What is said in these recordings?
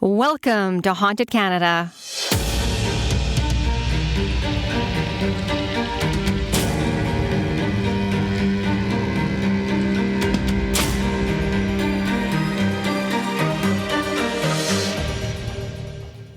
Welcome to Haunted Canada.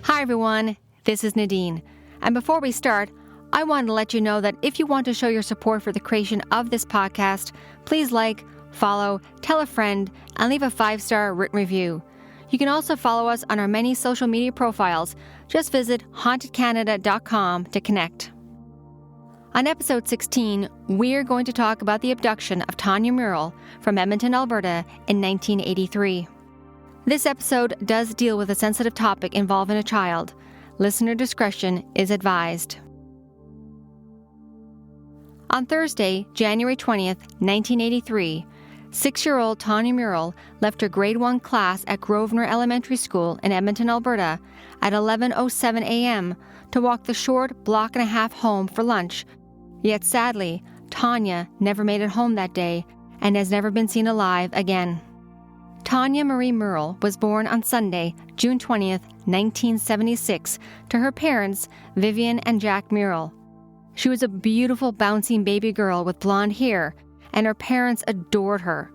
Hi everyone, this is Nadine. And before we start, I want to let you know that if you want to show your support for the creation of this podcast, please like, follow, tell a friend, and leave a 5-star written review. You can also follow us on our many social media profiles. Just visit hauntedcanada.com to connect. On episode 16, we're going to talk about the abduction of Tania Murrell from Edmonton, Alberta in 1983. This episode does deal with a sensitive topic involving a child. Listener discretion is advised. On Thursday, January 20th, 1983, 6-year-old Tania Murrell left her grade 1 class at Grosvenor Elementary School in Edmonton, Alberta at 11:07 a.m. to walk the short block and a half home for lunch. Yet sadly, Tania never made it home that day and has never been seen alive again. Tania Marie Murrell was born on Sunday, June 20th, 1976, to her parents, Vivian and Jack Murrell. She was a beautiful, bouncing baby girl with blonde hair, and her parents adored her.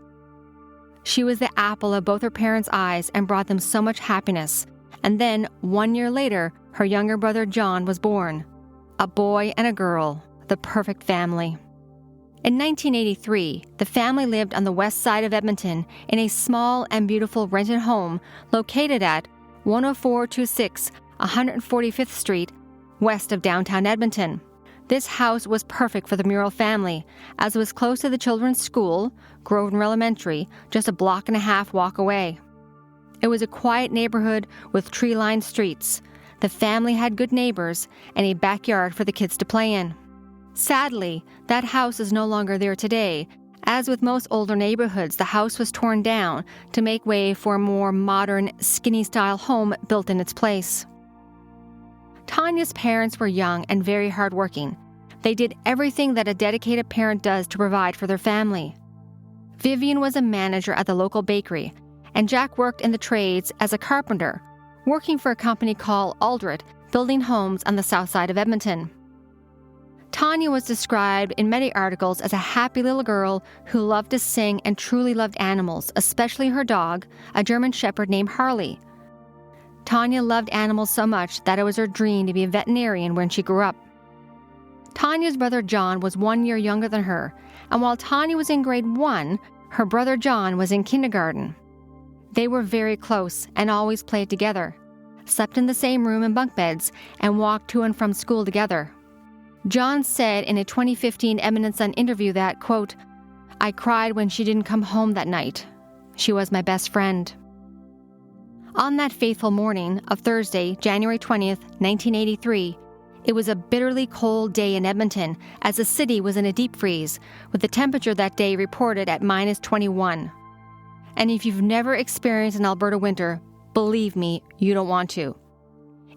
She was the apple of both her parents' eyes and brought them so much happiness. And then, 1 year later, her younger brother John was born. A boy and a girl, the perfect family. In 1983, the family lived on the west side of Edmonton in a small and beautiful rented home located at 10426 145th Street, west of downtown Edmonton. This house was perfect for the Murrell family, as it was close to the children's school, Grosvenor Elementary, just a block and a half walk away. It was a quiet neighborhood with tree-lined streets. The family had good neighbors and a backyard for the kids to play in. Sadly, that house is no longer there today. As with most older neighborhoods, the house was torn down to make way for a more modern, skinny-style home built in its place. Tania's parents were young and very hardworking. They did everything that a dedicated parent does to provide for their family. Vivian was a manager at the local bakery, and Jack worked in the trades as a carpenter, working for a company called Aldred, building homes on the south side of Edmonton. Tania was described in many articles as a happy little girl who loved to sing and truly loved animals, especially her dog, a German shepherd named Harley. Tania loved animals so much that it was her dream to be a veterinarian when she grew up. Tania's brother John was 1 year younger than her, and while Tania was in grade 1, her brother John was in kindergarten. They were very close and always played together, slept in the same room in bunk beds, and walked to and from school together. John said in a 2015 Edmonton Sun interview that, quote, "I cried when she didn't come home that night. She was my best friend." On that fateful morning of Thursday, January 20th, 1983, it was a bitterly cold day in Edmonton as the city was in a deep freeze, with the temperature that day reported at -21. And if you've never experienced an Alberta winter, believe me, you don't want to.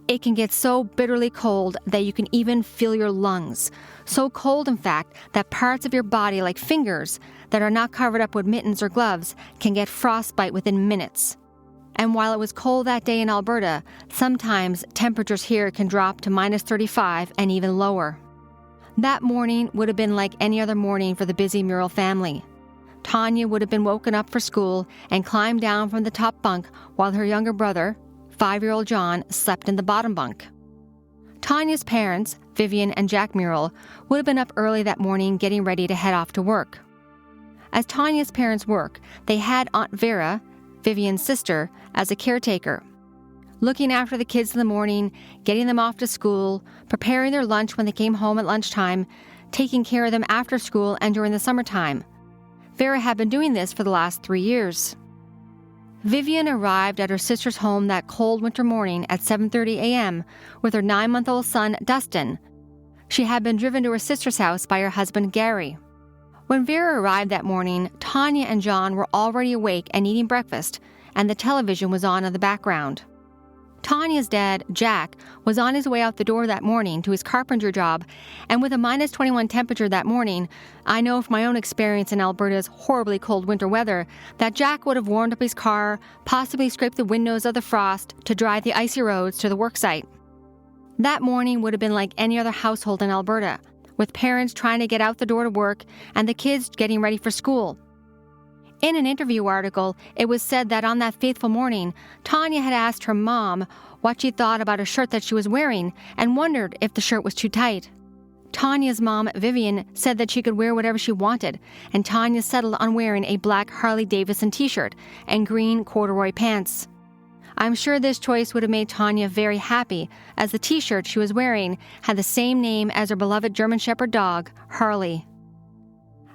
It can get so bitterly cold that you can even feel your lungs. So cold, in fact, that parts of your body, like fingers, that are not covered up with mittens or gloves, can get frostbite within minutes. And while it was cold that day in Alberta, sometimes temperatures here can drop to -35 and even lower. That morning would have been like any other morning for the busy Murrell family. Tania would have been woken up for school and climbed down from the top bunk while her younger brother, 5-year-old John, slept in the bottom bunk. Tania's parents, Vivian and Jack Murrell, would have been up early that morning getting ready to head off to work. As Tania's parents work, they had Aunt Vera, Vivian's sister, as a caretaker, looking after the kids in the morning, getting them off to school, preparing their lunch when they came home at lunchtime, taking care of them after school and during the summertime. Vera had been doing this for the last 3 years. Vivian arrived at her sister's home that cold winter morning at 7:30 a.m. with her 9-month-old son, Dustin. She had been driven to her sister's house by her husband, Gary. When Vera arrived that morning, Tania and John were already awake and eating breakfast, and the television was on in the background. Tania's dad, Jack, was on his way out the door that morning to his carpenter job, and with a minus 21 temperature that morning, I know from my own experience in Alberta's horribly cold winter weather that Jack would have warmed up his car, possibly scraped the windows of the frost to dry the icy roads to the worksite. That morning would have been like any other household in Alberta, with parents trying to get out the door to work and the kids getting ready for school. In an interview article, it was said that on that fateful morning, Tania had asked her mom what she thought about a shirt that she was wearing and wondered if the shirt was too tight. Tania's mom, Vivian, said that she could wear whatever she wanted, and Tania settled on wearing a black Harley-Davidson t-shirt and green corduroy pants. I'm sure this choice would have made Tania very happy, as the t-shirt she was wearing had the same name as her beloved German Shepherd dog, Harley.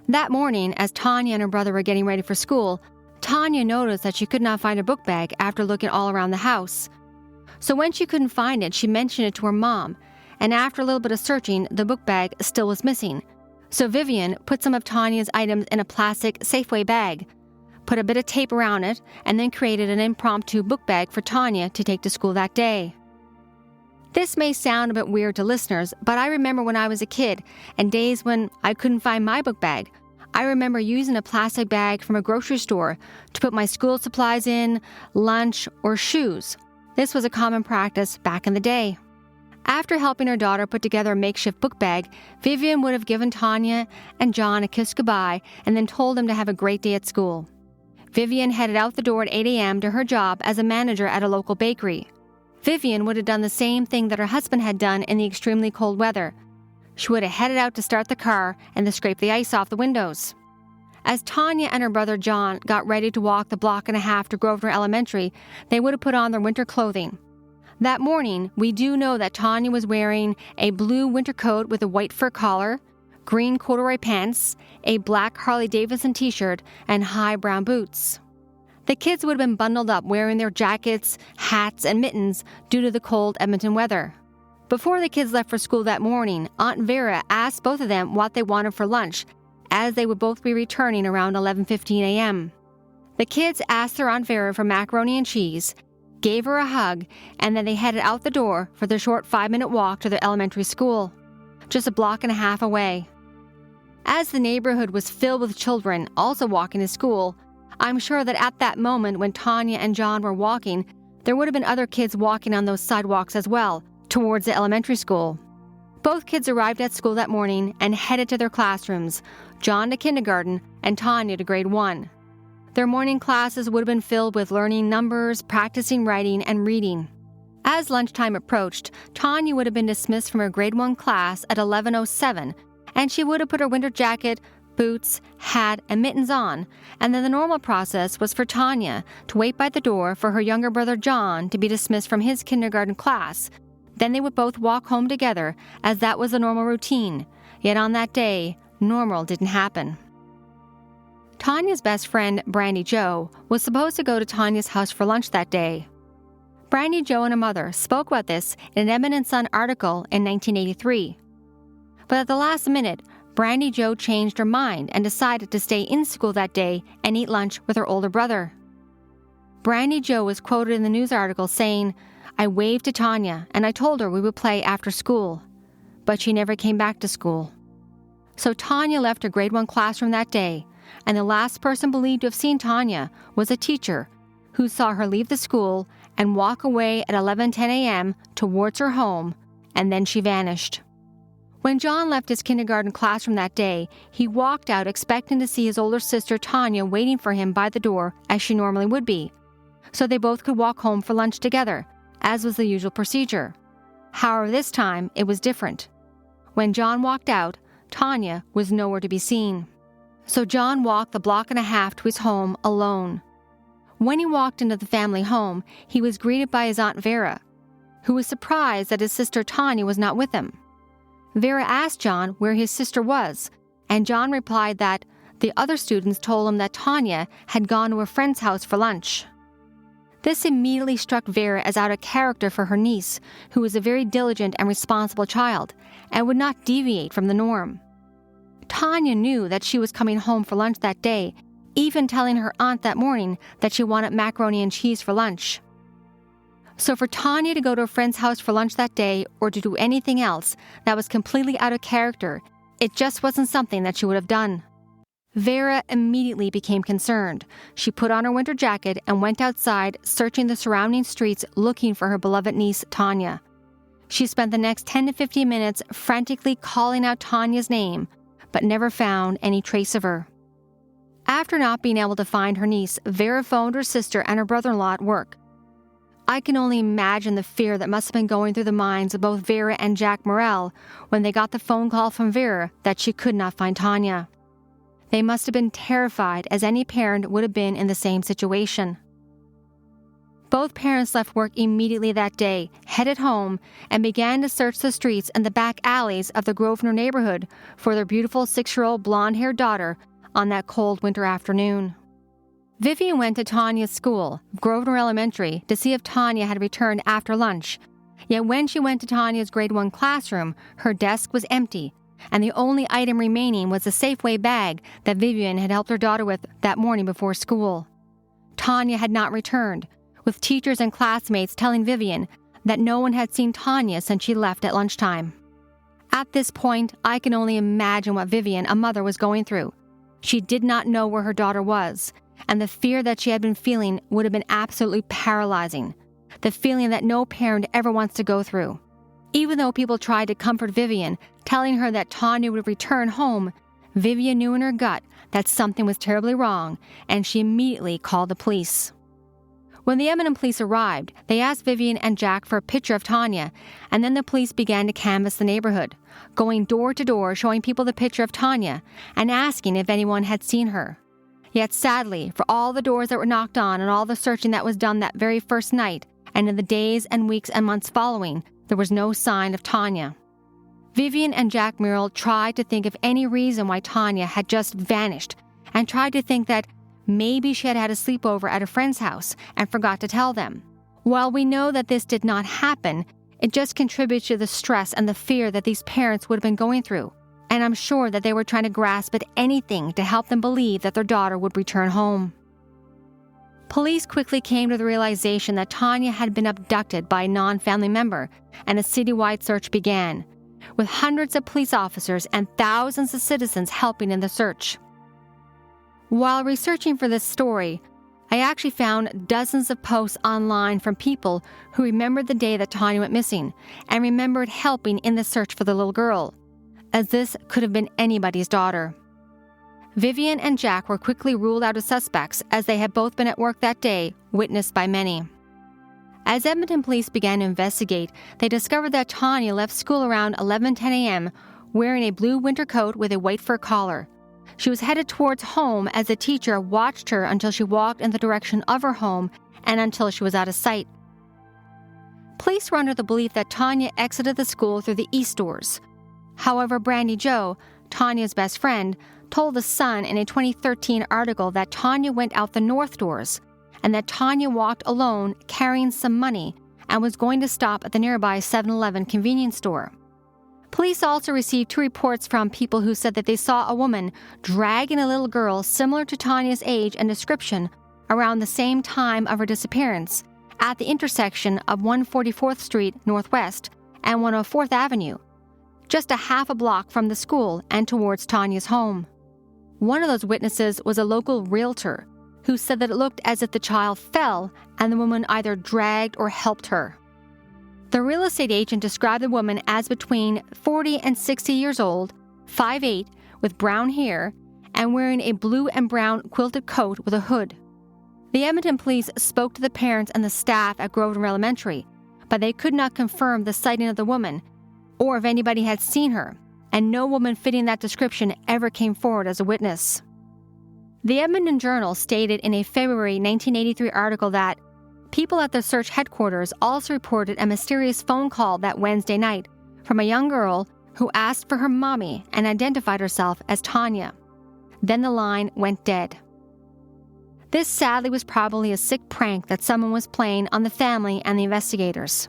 That morning, as Tania and her brother were getting ready for school, Tania noticed that she could not find her book bag after looking all around the house. So when she couldn't find it, she mentioned it to her mom, and after a little bit of searching, the book bag still was missing. So Vivian put some of Tania's items in a plastic Safeway bag, put a bit of tape around it, and then created an impromptu book bag for Tania to take to school that day. This may sound a bit weird to listeners, but I remember when I was a kid and days when I couldn't find my book bag. I remember using a plastic bag from a grocery store to put my school supplies in, lunch, or shoes. This was a common practice back in the day. After helping her daughter put together a makeshift book bag, Vivian would have given Tania and John a kiss goodbye and then told them to have a great day at school. Vivian headed out the door at 8 a.m. to her job as a manager at a local bakery. Vivian would have done the same thing that her husband had done in the extremely cold weather. She would have headed out to start the car and to scrape the ice off the windows. As Tania and her brother John got ready to walk the block and a half to Grosvenor Elementary, they would have put on their winter clothing. That morning, we do know that Tania was wearing a blue winter coat with a white fur collar, green corduroy pants, a black Harley-Davidson t-shirt, and high brown boots. The kids would have been bundled up wearing their jackets, hats, and mittens due to the cold Edmonton weather. Before the kids left for school that morning, Aunt Vera asked both of them what they wanted for lunch, as they would both be returning around 11:15 a.m. The kids asked their Aunt Vera for macaroni and cheese, gave her a hug, and then they headed out the door for their short 5-minute walk to their elementary school, just a block and a half away. As the neighborhood was filled with children also walking to school, I'm sure that at that moment when Tania and John were walking, there would have been other kids walking on those sidewalks as well, towards the elementary school. Both kids arrived at school that morning and headed to their classrooms, John to kindergarten and Tania to grade 1. Their morning classes would have been filled with learning numbers, practicing writing, and reading. As lunchtime approached, Tania would have been dismissed from her grade 1 class at 11:07, and she would have put her winter jacket, boots, hat, and mittens on, and then the normal process was for Tania to wait by the door for her younger brother John to be dismissed from his kindergarten class. Then they would both walk home together, as that was the normal routine. Yet on that day, normal didn't happen. Tania's best friend, Brandy Jo, was supposed to go to Tania's house for lunch that day. Brandy Jo and her mother spoke about this in an Edmonton Sun article in 1983. But at the last minute, Brandy Jo changed her mind and decided to stay in school that day and eat lunch with her older brother. Brandy Jo was quoted in the news article saying, "I waved to Tania and I told her we would play after school, but she never came back to school." So Tania left her grade 1 classroom that day, and the last person believed to have seen Tania was a teacher who saw her leave the school and walk away at 11:10 a.m. towards her home, and then she vanished. When John left his kindergarten classroom that day, he walked out expecting to see his older sister Tania waiting for him by the door as she normally would be, so they both could walk home for lunch together, as was the usual procedure. However, this time it was different. When John walked out, Tania was nowhere to be seen. So John walked the block and a half to his home alone. When he walked into the family home, he was greeted by his Aunt Vera, who was surprised that his sister Tania was not with him. Vera asked John where his sister was, and John replied that the other students told him that Tania had gone to a friend's house for lunch. This immediately struck Vera as out of character for her niece, who was a very diligent and responsible child, and would not deviate from the norm. Tania knew that she was coming home for lunch that day, even telling her aunt that morning that she wanted macaroni and cheese for lunch. So for Tania to go to a friend's house for lunch that day or to do anything else that was completely out of character, it just wasn't something that she would have done. Vera immediately became concerned. She put on her winter jacket and went outside, searching the surrounding streets looking for her beloved niece, Tania. She spent the next 10 to 15 minutes frantically calling out Tania's name, but never found any trace of her. After not being able to find her niece, Vera phoned her sister and her brother-in-law at work. I can only imagine the fear that must have been going through the minds of both Vera and Jack Murrell when they got the phone call from Vera that she could not find Tania. They must have been terrified, as any parent would have been in the same situation. Both parents left work immediately that day, headed home, and began to search the streets and the back alleys of the Grosvenor neighborhood for their beautiful 6-year-old blonde-haired daughter on that cold winter afternoon. Vivian went to Tania's school, Grosvenor Elementary, to see if Tania had returned after lunch. Yet when she went to Tania's grade 1 classroom, her desk was empty, and the only item remaining was the Safeway bag that Vivian had helped her daughter with that morning before school. Tania had not returned, with teachers and classmates telling Vivian that no one had seen Tania since she left at lunchtime. At this point, I can only imagine what Vivian, a mother, was going through. She did not know where her daughter was, and the fear that she had been feeling would have been absolutely paralyzing. The feeling that no parent ever wants to go through. Even though people tried to comfort Vivian, telling her that Tania would return home, Vivian knew in her gut that something was terribly wrong, and she immediately called the police. When the Edmonton police arrived, they asked Vivian and Jack for a picture of Tania, and then the police began to canvass the neighborhood, going door to door showing people the picture of Tania and asking if anyone had seen her. Yet sadly, for all the doors that were knocked on and all the searching that was done that very first night, and in the days and weeks and months following, there was no sign of Tania. Vivian and Jack Murrell tried to think of any reason why Tania had just vanished, and tried to think that maybe she had had a sleepover at a friend's house and forgot to tell them. While we know that this did not happen, it just contributes to the stress and the fear that these parents would have been going through. And I'm sure that they were trying to grasp at anything to help them believe that their daughter would return home. Police quickly came to the realization that Tania had been abducted by a non-family member, and a citywide search began, with hundreds of police officers and thousands of citizens helping in the search. While researching for this story, I actually found dozens of posts online from people who remembered the day that Tania went missing and remembered helping in the search for the little girl, as this could have been anybody's daughter. Vivian and Jack were quickly ruled out as suspects, as they had both been at work that day, witnessed by many. As Edmonton police began to investigate, they discovered that Tania left school around 11:10 a.m. wearing a blue winter coat with a white fur collar. She was headed towards home as the teacher watched her until she walked in the direction of her home and until she was out of sight. Police were under the belief that Tania exited the school through the east doors. However, Brandy Jo, Tania's best friend, told The Sun in a 2013 article that Tania went out the north doors and that Tania walked alone carrying some money and was going to stop at the nearby 7-Eleven convenience store. Police also received 2 reports from people who said that they saw a woman dragging a little girl similar to Tania's age and description around the same time of her disappearance at the intersection of 144th Street Northwest and 104th Avenue, just a half a block from the school and towards Tania's home. One of those witnesses was a local realtor who said that it looked as if the child fell and the woman either dragged or helped her. The real estate agent described the woman as between 40 and 60 years old, 5'8", with brown hair, and wearing a blue and brown quilted coat with a hood. The Edmonton police spoke to the parents and the staff at Grosvenor Elementary, but they could not confirm the sighting of the woman or if anybody had seen her, and no woman fitting that description ever came forward as a witness. The Edmonton Journal stated in a February 1983 article that people at the search headquarters also reported a mysterious phone call that Wednesday night from a young girl who asked for her mommy and identified herself as Tania. Then the line went dead. This sadly was probably a sick prank that someone was playing on the family and the investigators.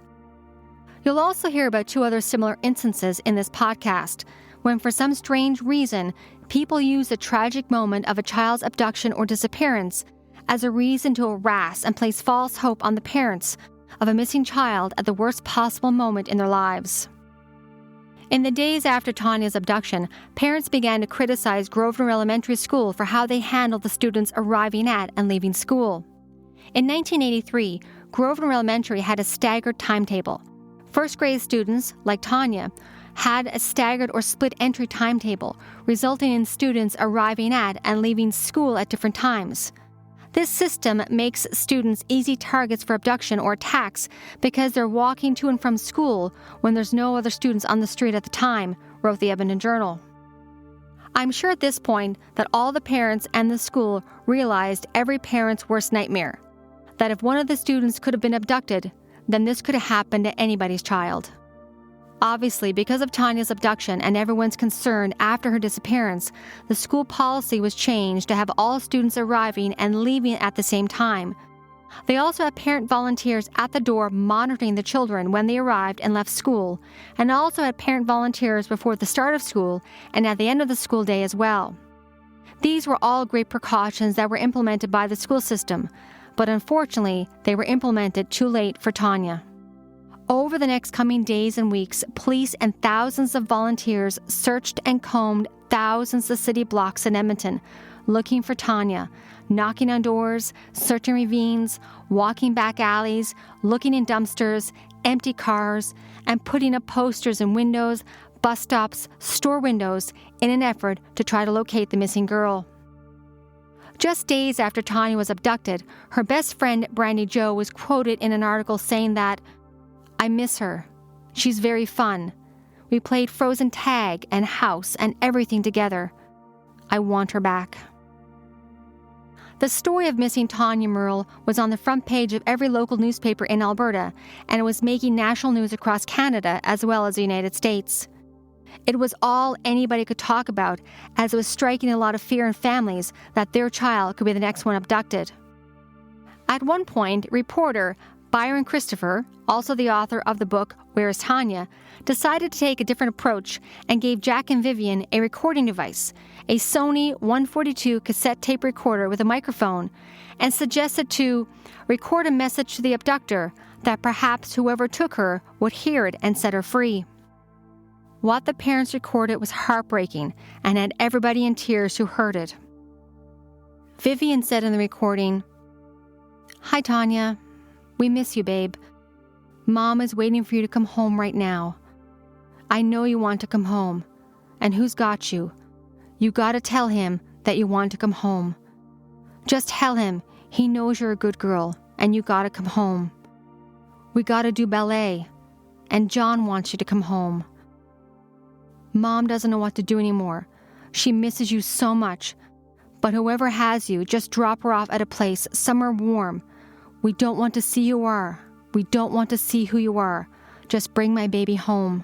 You'll also hear about 2 other similar instances in this podcast, when for some strange reason, people use the tragic moment of a child's abduction or disappearance as a reason to harass and place false hope on the parents of a missing child at the worst possible moment in their lives. In the days after Tania's abduction, parents began to criticize Grosvenor Elementary School for how they handled the students arriving at and leaving school. In 1983, Grosvenor Elementary had a staggered timetable. First-grade students, like Tania, had a staggered or split entry timetable, resulting in students arriving at and leaving school at different times. This system makes students easy targets for abduction or attacks because they're walking to and from school when there's no other students on the street at the time, wrote the Edmonton Journal. I'm sure at this point that all the parents and the school realized every parent's worst nightmare, that if one of the students could have been abducted, then this could have happened to anybody's child. Obviously, because of Tania's abduction and everyone's concern after her disappearance, the school policy was changed to have all students arriving and leaving at the same time. They also had parent volunteers at the door monitoring the children when they arrived and left school, and also had parent volunteers before the start of school and at the end of the school day as well. These were all great precautions that were implemented by the school system, but unfortunately, they were implemented too late for Tania. Over the next coming days and weeks, police and thousands of volunteers searched and combed thousands of city blocks in Edmonton, looking for Tania, knocking on doors, searching ravines, walking back alleys, looking in dumpsters, empty cars, and putting up posters in windows, bus stops, store windows in an effort to try to locate the missing girl. Just days after Tania was abducted, her best friend, Brandy Jo, was quoted in an article saying that, "I miss her. She's very fun. We played frozen tag and house and everything together. I want her back." The story of missing Tania Murrell was on the front page of every local newspaper in Alberta, and it was making national news across Canada as well as the United States. It was all anybody could talk about, as it was striking a lot of fear in families that their child could be the next one abducted. At one point, reporter Byron Christopher, also the author of the book Where is Tania, decided to take a different approach and gave Jack and Vivian a recording device, a Sony 142 cassette tape recorder with a microphone, and suggested to record a message to the abductor that perhaps whoever took her would hear it and set her free. What the parents recorded was heartbreaking and had everybody in tears who heard it. Vivian said in the recording, "Hi, Tania. We miss you, babe. Mom is waiting for you to come home right now. I know you want to come home. And who's got you? You gotta tell him that you want to come home. Just tell him he knows you're a good girl and you gotta come home. We gotta do ballet. And John wants you to come home. Mom doesn't know what to do anymore. She misses you so much. But whoever has you, just drop her off at a place somewhere warm. We don't want to see who you are. We don't want to see who you are. Just bring my baby home."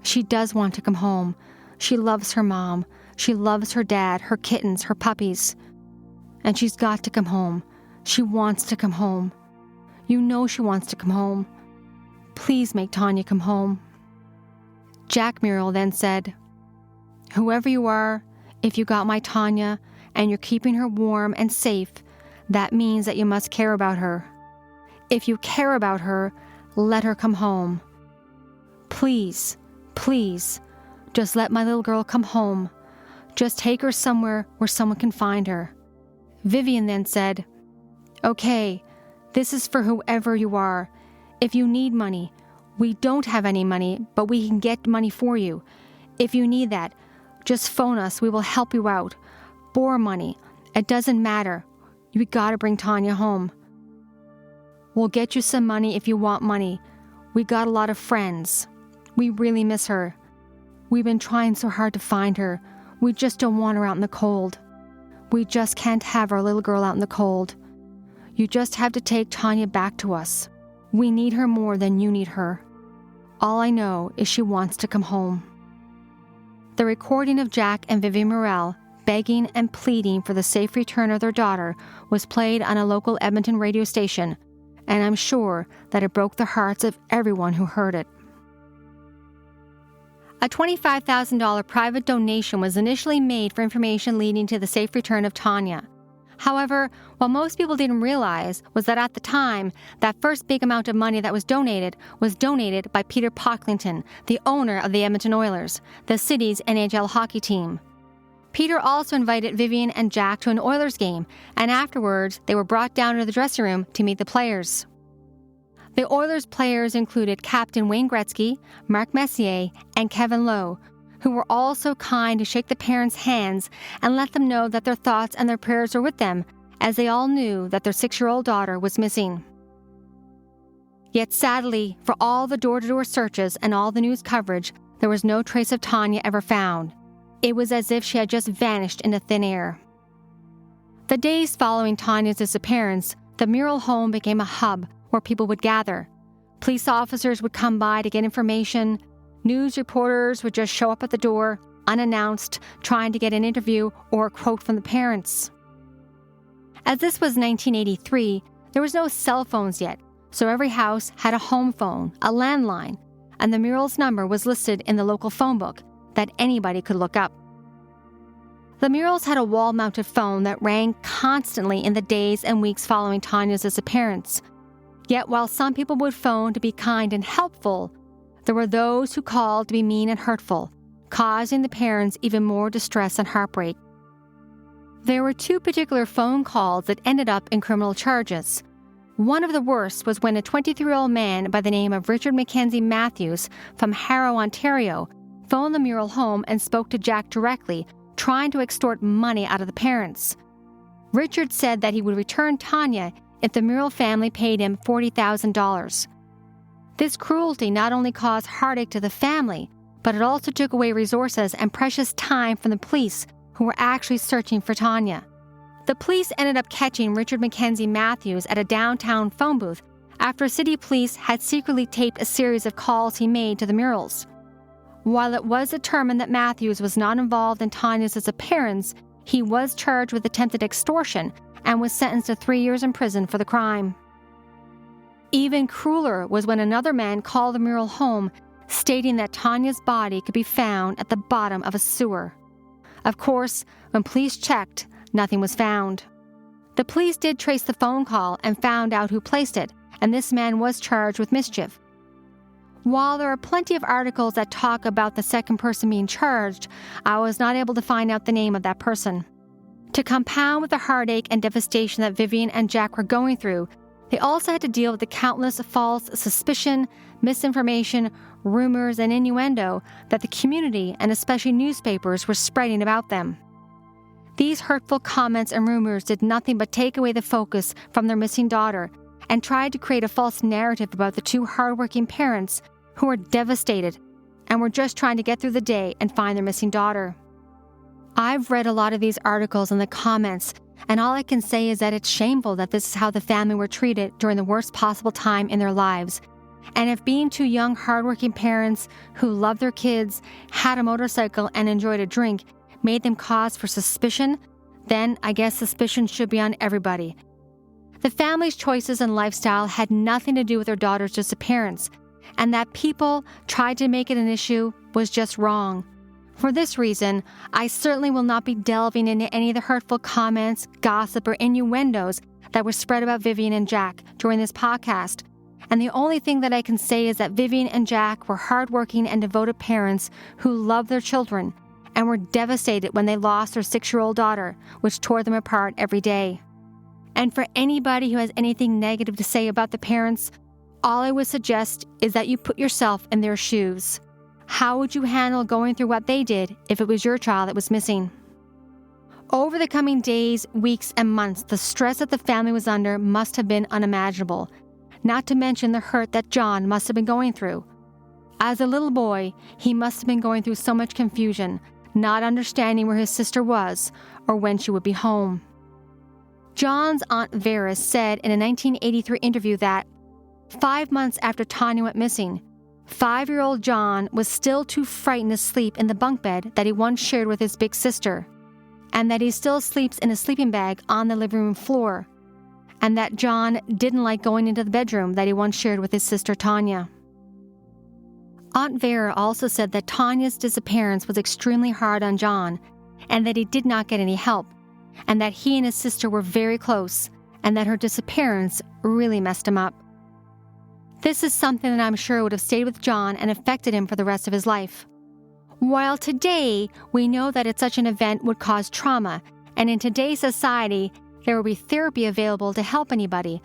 She does want to come home. She loves her mom. She loves her dad, her kittens, her puppies. And she's got to come home. She wants to come home. You know she wants to come home. Please make Tania come home. Jack Murrell then said, "Whoever you are, if you got my Tania, and you're keeping her warm and safe, that means that you must care about her. If you care about her, let her come home. Please, please, just let my little girl come home. Just take her somewhere where someone can find her." Vivian then said, "Okay, this is for whoever you are. If you need money, we don't have any money, but we can get money for you. If you need that, just phone us. We will help you out. Borrow money. It doesn't matter. We gotta bring Tania home. We'll get you some money if you want money. We got a lot of friends. We really miss her. We've been trying so hard to find her. We just don't want her out in the cold. We just can't have our little girl out in the cold. You just have to take Tania back to us. We need her more than you need her. All I know is she wants to come home." The recording of Jack and Vivian Murrell begging and pleading for the safe return of their daughter was played on a local Edmonton radio station, and I'm sure that it broke the hearts of everyone who heard it. A $25,000 private donation was initially made for information leading to the safe return of Tania. However, what most people didn't realize was that at the time, that first big amount of money that was donated by Peter Pocklington, the owner of the Edmonton Oilers, the city's NHL hockey team. Peter also invited Vivian and Jack to an Oilers game, and afterwards, they were brought down to the dressing room to meet the players. The Oilers players included Captain Wayne Gretzky, Mark Messier, and Kevin Lowe, who were all so kind to shake the parents' hands and let them know that their thoughts and their prayers were with them, as they all knew that their 6-year-old daughter was missing. Yet sadly, for all the door-to-door searches and all the news coverage, there was no trace of Tania ever found. It was as if she had just vanished into thin air. The days following Tania's disappearance, the Murrell home became a hub where people would gather. Police officers would come by to get information. News reporters would just show up at the door, unannounced, trying to get an interview or a quote from the parents. As this was 1983, there was no cell phones yet, so every house had a home phone, a landline, and the Murrell's number was listed in the local phone book that anybody could look up. The Murrells had a wall-mounted phone that rang constantly in the days and weeks following Tania's disappearance. Yet while some people would phone to be kind and helpful, there were those who called to be mean and hurtful, causing the parents even more distress and heartbreak. There were 2 particular phone calls that ended up in criminal charges. One of the worst was when a 23-year-old man by the name of Richard Mackenzie Matthews from Harrow, Ontario, phoned the Murrell home and spoke to Jack directly, trying to extort money out of the parents. Richard said that he would return Tania if the Murrell family paid him $40,000. This cruelty not only caused heartache to the family, but it also took away resources and precious time from the police who were actually searching for Tania. The police ended up catching Richard Mackenzie Matthews at a downtown phone booth after city police had secretly taped a series of calls he made to the Murrells. While it was determined that Matthews was not involved in Tania's disappearance, he was charged with attempted extortion and was sentenced to 3 years in prison for the crime. Even crueler was when another man called the Murrell home, stating that Tania's body could be found at the bottom of a sewer. Of course, when police checked, nothing was found. The police did trace the phone call and found out who placed it, and this man was charged with mischief. While there are plenty of articles that talk about the second person being charged, I was not able to find out the name of that person. To compound with the heartache and devastation that Vivian and Jack were going through, they also had to deal with the countless false suspicion, misinformation, rumors, and innuendo that the community and especially newspapers were spreading about them. These hurtful comments and rumors did nothing but take away the focus from their missing daughter and tried to create a false narrative about the 2 hardworking parents who were devastated and were just trying to get through the day and find their missing daughter. I've read a lot of these articles and the comments, and all I can say is that it's shameful that this is how the family were treated during the worst possible time in their lives. And if being 2 young, hardworking parents who loved their kids, had a motorcycle, and enjoyed a drink made them cause for suspicion, then I guess suspicion should be on everybody. The family's choices and lifestyle had nothing to do with their daughter's disappearance, and that people tried to make it an issue was just wrong. For this reason, I certainly will not be delving into any of the hurtful comments, gossip, or innuendos that were spread about Vivian and Jack during this podcast. And the only thing that I can say is that Vivian and Jack were hardworking and devoted parents who loved their children and were devastated when they lost their 6-year-old daughter, which tore them apart every day. And for anybody who has anything negative to say about the parents, all I would suggest is that you put yourself in their shoes. How would you handle going through what they did if it was your child that was missing? Over the coming days, weeks, and months, the stress that the family was under must have been unimaginable, not to mention the hurt that John must have been going through. As a little boy, he must have been going through so much confusion, not understanding where his sister was or when she would be home. John's Aunt Vera said in a 1983 interview that 5 months after Tania went missing, 5-year-old John was still too frightened to sleep in the bunk bed that he once shared with his big sister, and that he still sleeps in a sleeping bag on the living room floor, and that John didn't like going into the bedroom that he once shared with his sister Tania. Aunt Vera also said that Tania's disappearance was extremely hard on John, and that he did not get any help, and that he and his sister were very close, and that her disappearance really messed him up. This is something that I'm sure would have stayed with John and affected him for the rest of his life. While today we know that such an event would cause trauma, and in today's society there will be therapy available to help anybody,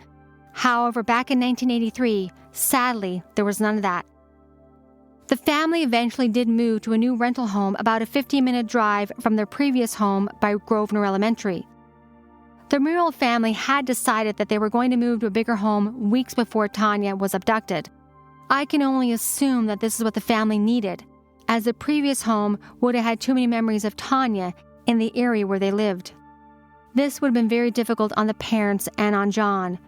however, back in 1983, sadly, there was none of that. The family eventually did move to a new rental home about a 15-minute drive from their previous home by Grosvenor Elementary. The Murrell family had decided that they were going to move to a bigger home weeks before Tania was abducted. I can only assume that this is what the family needed, as the previous home would have had too many memories of Tania in the area where they lived. This would have been very difficult on the parents and on John,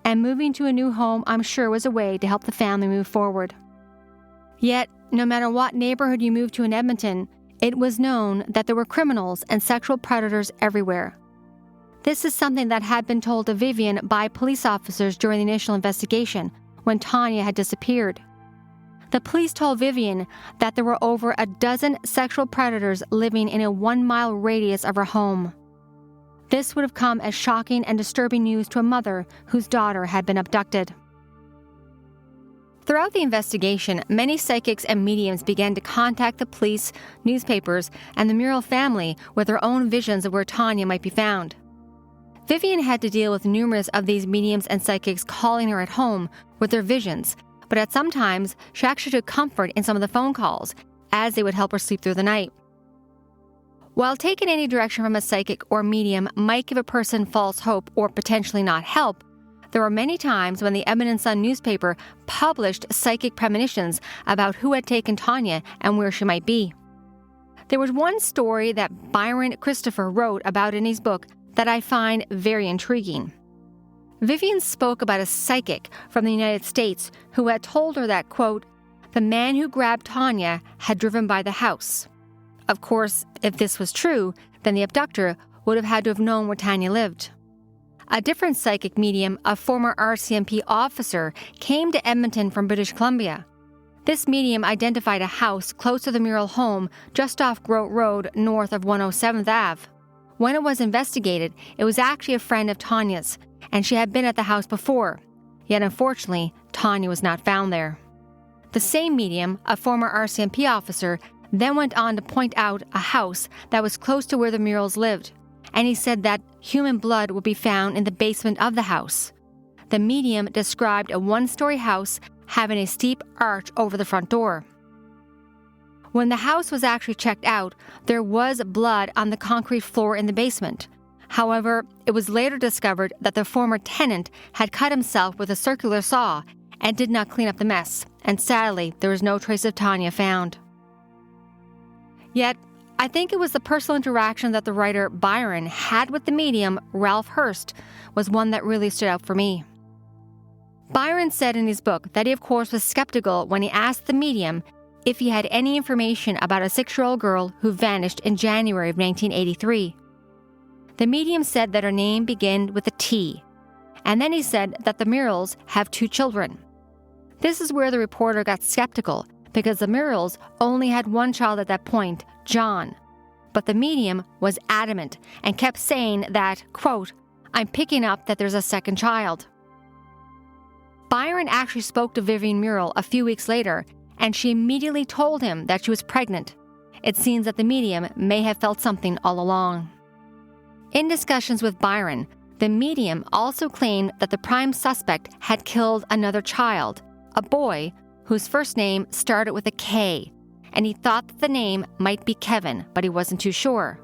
and moving to a new home, I'm sure, was a way to help the family move forward. Yet, no matter what neighborhood you moved to in Edmonton, it was known that there were criminals and sexual predators everywhere. This is something that had been told to Vivian by police officers during the initial investigation, when Tania had disappeared. The police told Vivian that there were over a dozen sexual predators living in a 1-mile radius of her home. This would have come as shocking and disturbing news to a mother whose daughter had been abducted. Throughout the investigation, many psychics and mediums began to contact the police, newspapers, and the Murrell family with their own visions of where Tania might be found. Vivian had to deal with numerous of these mediums and psychics calling her at home with their visions, but at some times she actually took comfort in some of the phone calls, as they would help her sleep through the night. While taking any direction from a psychic or medium might give a person false hope or potentially not help, there were many times when the Edmonton Sun newspaper published psychic premonitions about who had taken Tania and where she might be. There was one story that Byron Christopher wrote about in his book that I find very intriguing. Vivian spoke about a psychic from the United States who had told her that, quote, the man who grabbed Tania had driven by the house. Of course, if this was true, then the abductor would have had to have known where Tania lived. A different psychic medium, a former RCMP officer, came to Edmonton from British Columbia. This medium identified a house close to the Murrell home just off Grote Road north of 107th Ave. When it was investigated, it was actually a friend of Tania's, and she had been at the house before. Yet unfortunately, Tania was not found there. The same medium, a former RCMP officer, then went on to point out a house that was close to where the Murrells lived, and he said that human blood would be found in the basement of the house. The medium described a 1-story house having a steep arch over the front door. When the house was actually checked out, there was blood on the concrete floor in the basement. However, it was later discovered that the former tenant had cut himself with a circular saw and did not clean up the mess, and sadly, there was no trace of Tania found. Yet, I think it was the personal interaction that the writer Byron had with the medium, Ralph Hurst, was one that really stood out for me. Byron said in his book that he, of course, was skeptical when he asked the medium if he had any information about a 6-year-old girl who vanished in January of 1983. The medium said that her name began with a T, and then he said that the Murrells have 2 children. This is where the reporter got skeptical, because the Murrells only had 1 child at that point, John. But the medium was adamant and kept saying that, quote, I'm picking up that there's a 2nd child. Byron actually spoke to Vivian Murrell a few weeks later, and she immediately told him that she was pregnant. It seems that the medium may have felt something all along. In discussions with Byron, the medium also claimed that the prime suspect had killed another child, a boy whose first name started with a K, and he thought that the name might be Kevin, but he wasn't too sure.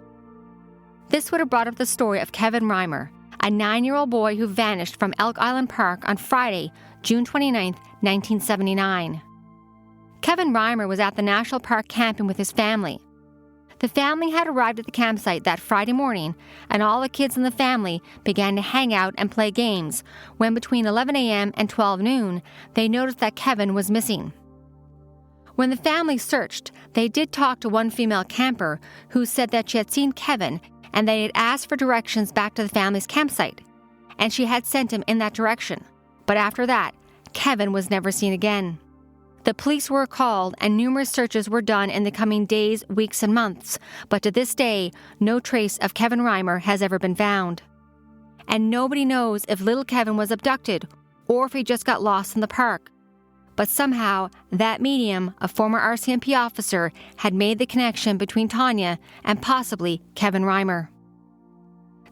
This would have brought up the story of Kevin Reimer, a 9-year-old boy who vanished from Elk Island Park on Friday, June 29, 1979. Kevin Reimer was at the National Park camping with his family. The family had arrived at the campsite that Friday morning, and all the kids in the family began to hang out and play games, when between 11 a.m. and 12 noon, they noticed that Kevin was missing. When the family searched, they did talk to one female camper who said that she had seen Kevin and they had asked for directions back to the family's campsite, and she had sent him in that direction. But after that, Kevin was never seen again. The police were called and numerous searches were done in the coming days, weeks, and months, but to this day, no trace of Kevin Reimer has ever been found. And nobody knows if little Kevin was abducted or if he just got lost in the park. But somehow, that medium, a former RCMP officer, had made the connection between Tania and possibly Kevin Reimer.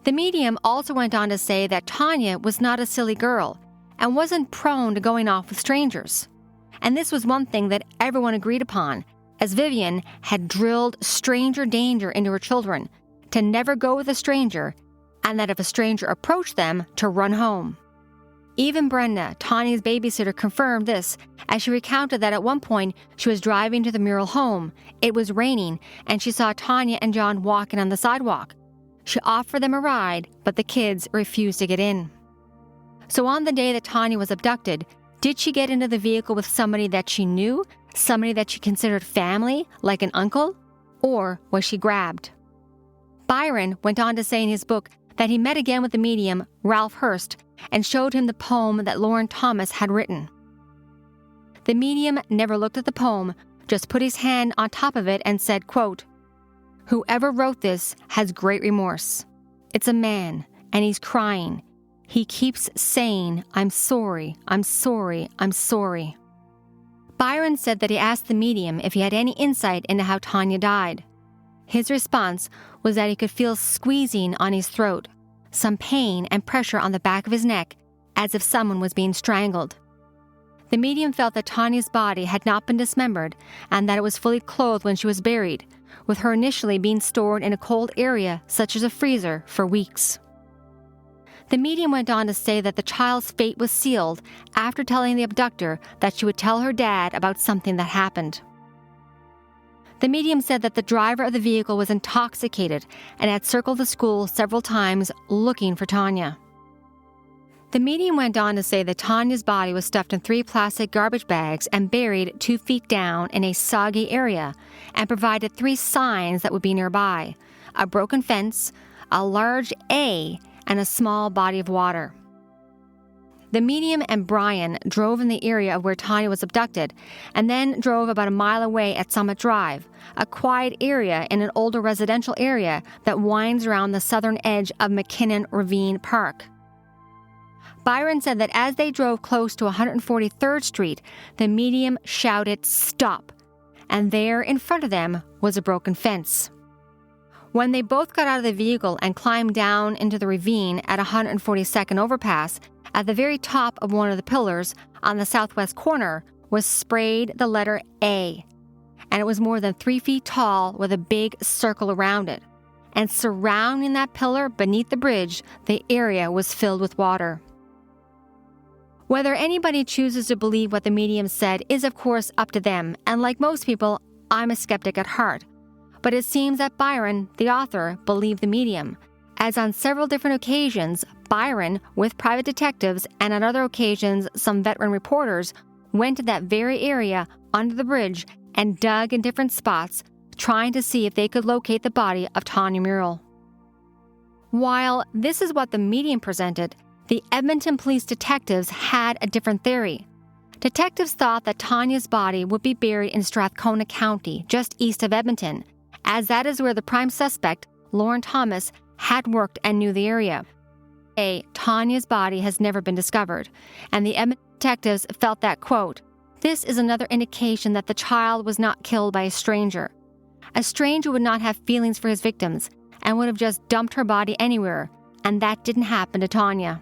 The medium also went on to say that Tania was not a silly girl and wasn't prone to going off with strangers. And this was one thing that everyone agreed upon, as Vivian had drilled stranger danger into her children, to never go with a stranger, and that if a stranger approached them, to run home. Even Brenda, Tania's babysitter, confirmed this, as she recounted that at one point she was driving to the Murrell home. It was raining, and she saw Tania and John walking on the sidewalk. She offered them a ride, but the kids refused to get in. So on the day that Tania was abducted, did she get into the vehicle with somebody that she knew, somebody that she considered family, like an uncle, or was she grabbed? Byron went on to say in his book that he met again with the medium, Ralph Hurst, and showed him the poem that Lauren Thomas had written. The medium never looked at the poem, just put his hand on top of it and said, quote, "Whoever wrote this has great remorse. It's a man, and he's crying. He keeps saying, 'I'm sorry, I'm sorry, I'm sorry.'" Byron said that he asked the medium if he had any insight into how Tania died. His response was that he could feel squeezing on his throat, some pain and pressure on the back of his neck, as if someone was being strangled. The medium felt that Tania's body had not been dismembered and that it was fully clothed when she was buried, with her initially being stored in a cold area such as a freezer for weeks. The medium went on to say that the child's fate was sealed after telling the abductor that she would tell her dad about something that happened. The medium said that the driver of the vehicle was intoxicated and had circled the school several times looking for Tania. The medium went on to say that Tania's body was stuffed in 3 plastic garbage bags and buried 2 feet down in a soggy area, and provided 3 signs that would be nearby: a broken fence, a large A, and a small body of water. The medium and Brian drove in the area of where Tania was abducted and then drove about a mile away at Summit Drive, a quiet area in an older residential area that winds around the southern edge of McKinnon Ravine Park. Byron said that as they drove close to 143rd Street, the medium shouted, "Stop!" and there in front of them was a broken fence. When they both got out of the vehicle and climbed down into the ravine at 142nd overpass, at the very top of one of the pillars on the southwest corner was sprayed the letter A, and it was more than 3 feet tall with a big circle around it. And surrounding that pillar beneath the bridge, the area was filled with water. Whether anybody chooses to believe what the medium said is of course up to them, and like most people, I'm a skeptic at heart. But it seems that Byron, the author, believed the medium, as on several different occasions, Byron, with private detectives and on other occasions some veteran reporters, went to that very area under the bridge and dug in different spots, trying to see if they could locate the body of Tania Murrell. While this is what the medium presented, the Edmonton police detectives had a different theory. Detectives thought that Tania's body would be buried in Strathcona County, just east of Edmonton, as that is where the prime suspect, Lauren Thomas, had worked and knew the area. Tania's body has never been discovered, and the Edmonton detectives felt that, quote, "This is another indication that the child was not killed by a stranger. A stranger would not have feelings for his victims and would have just dumped her body anywhere, and that didn't happen to Tania."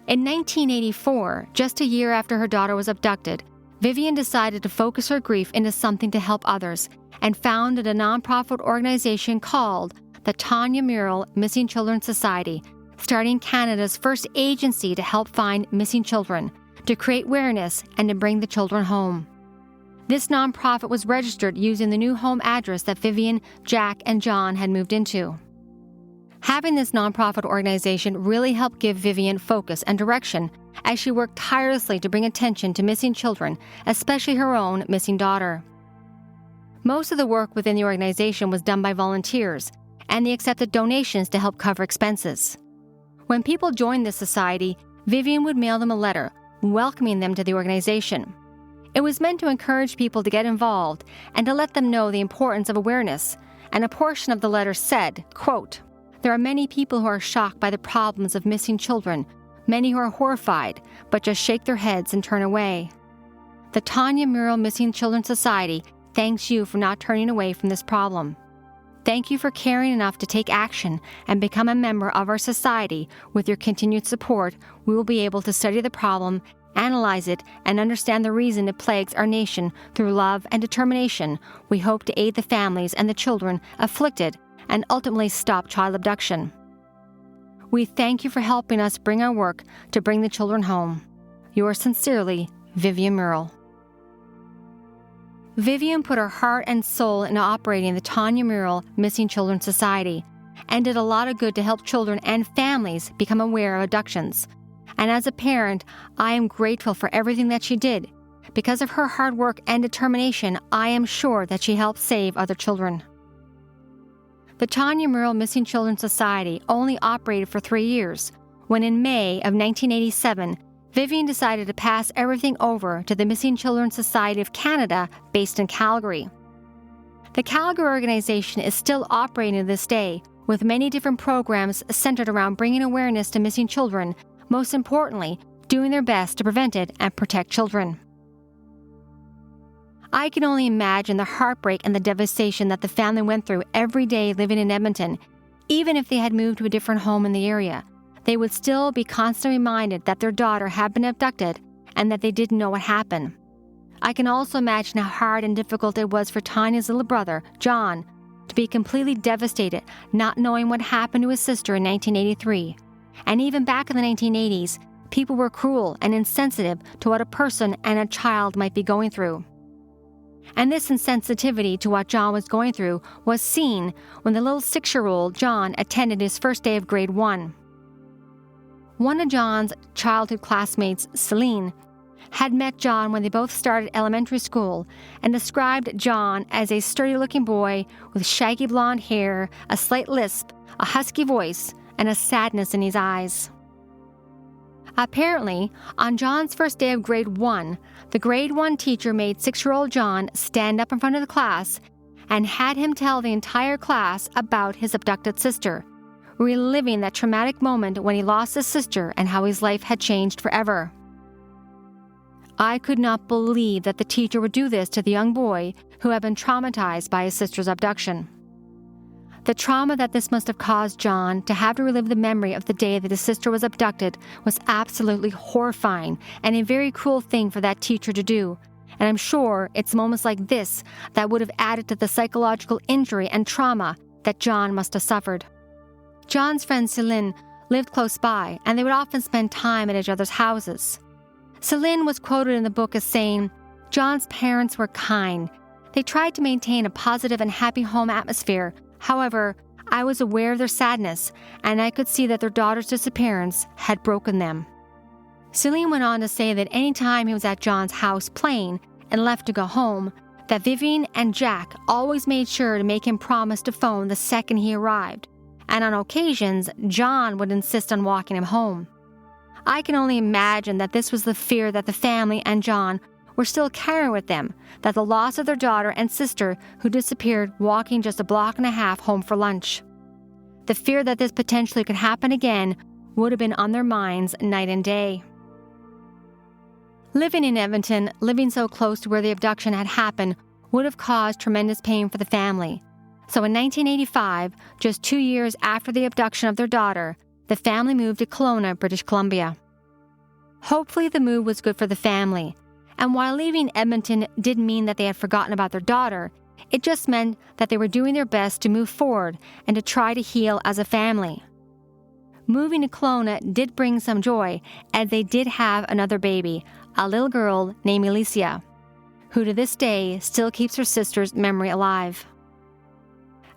In 1984, just a year after her daughter was abducted, Vivian decided to focus her grief into something to help others and founded a nonprofit organization called the Tania Murrell Missing Children Society, starting Canada's first agency to help find missing children, to create awareness, and to bring the children home. This nonprofit was registered using the new home address that Vivian, Jack, and John had moved into. Having this nonprofit organization really helped give Vivian focus and direction as she worked tirelessly to bring attention to missing children, especially her own missing daughter. Most of the work within the organization was done by volunteers, and they accepted donations to help cover expenses. When people joined this society, Vivian would mail them a letter welcoming them to the organization. It was meant to encourage people to get involved and to let them know the importance of awareness, and a portion of the letter said, quote, "There are many people who are shocked by the problems of missing children, many who are horrified, but just shake their heads and turn away. The Tania Murrell Missing Children Society thanks you for not turning away from this problem. Thank you for caring enough to take action and become a member of our society. With your continued support, we will be able to study the problem, analyze it, and understand the reason it plagues our nation. Through love and determination, we hope to aid the families and the children afflicted and ultimately stop child abduction. We thank you for helping us bring our work to bring the children home. Yours sincerely, Vivian Murrell." Vivian put her heart and soul into operating the Tania Murrell Missing Children Society and did a lot of good to help children and families become aware of abductions. And as a parent, I am grateful for everything that she did. Because of her hard work and determination, I am sure that she helped save other children. The Tania Murrell Missing Children Society only operated for 3 years, when in May of 1987, Vivian decided to pass everything over to the Missing Children Society of Canada, based in Calgary. The Calgary organization is still operating to this day, with many different programs centered around bringing awareness to missing children, most importantly, doing their best to prevent it and protect children. I can only imagine the heartbreak and the devastation that the family went through every day living in Edmonton. Even if they had moved to a different home in the area, they would still be constantly reminded that their daughter had been abducted and that they didn't know what happened. I can also imagine how hard and difficult it was for Tania's little brother, John, to be completely devastated, not knowing what happened to his sister in 1983. And even back in the 1980s, people were cruel and insensitive to what a person and a child might be going through. And this insensitivity to what John was going through was seen when the little 6-year-old John attended his first day of grade 1. One of John's childhood classmates, Celine, had met John when they both started elementary school and described John as a sturdy-looking boy with shaggy blonde hair, a slight lisp, a husky voice, and a sadness in his eyes. Apparently, on John's first day of grade 1, the grade 1 teacher made 6-year-old John stand up in front of the class and had him tell the entire class about his abducted sister, reliving that traumatic moment when he lost his sister and how his life had changed forever. I could not believe that the teacher would do this to the young boy who had been traumatized by his sister's abduction. The trauma that this must have caused John to have to relive the memory of the day that his sister was abducted was absolutely horrifying and a very cruel thing for that teacher to do. And I'm sure it's moments like this that would have added to the psychological injury and trauma that John must have suffered. John's friend Celine lived close by, and they would often spend time at each other's houses. Celine was quoted in the book as saying, "John's parents were kind. They tried to maintain a positive and happy home atmosphere. However, I was aware of their sadness, and I could see that their daughter's disappearance had broken them." Celine went on to say that any time he was at John's house playing and left to go home, that Vivian and Jack always made sure to make him promise to phone the second he arrived. And on occasions, John would insist on walking him home. I can only imagine that this was the fear that the family and John were still carrying with them, that the loss of their daughter and sister who disappeared walking just a block and a half home for lunch. The fear that this potentially could happen again would have been on their minds night and day. Living in Edmonton, living so close to where the abduction had happened, would have caused tremendous pain for the family. So in 1985, just 2 years after the abduction of their daughter, the family moved to Kelowna, British Columbia. Hopefully the move was good for the family, and while leaving Edmonton didn't mean that they had forgotten about their daughter, it just meant that they were doing their best to move forward and to try to heal as a family. Moving to Kelowna did bring some joy, as they did have another baby, a little girl named Alicia, who to this day still keeps her sister's memory alive.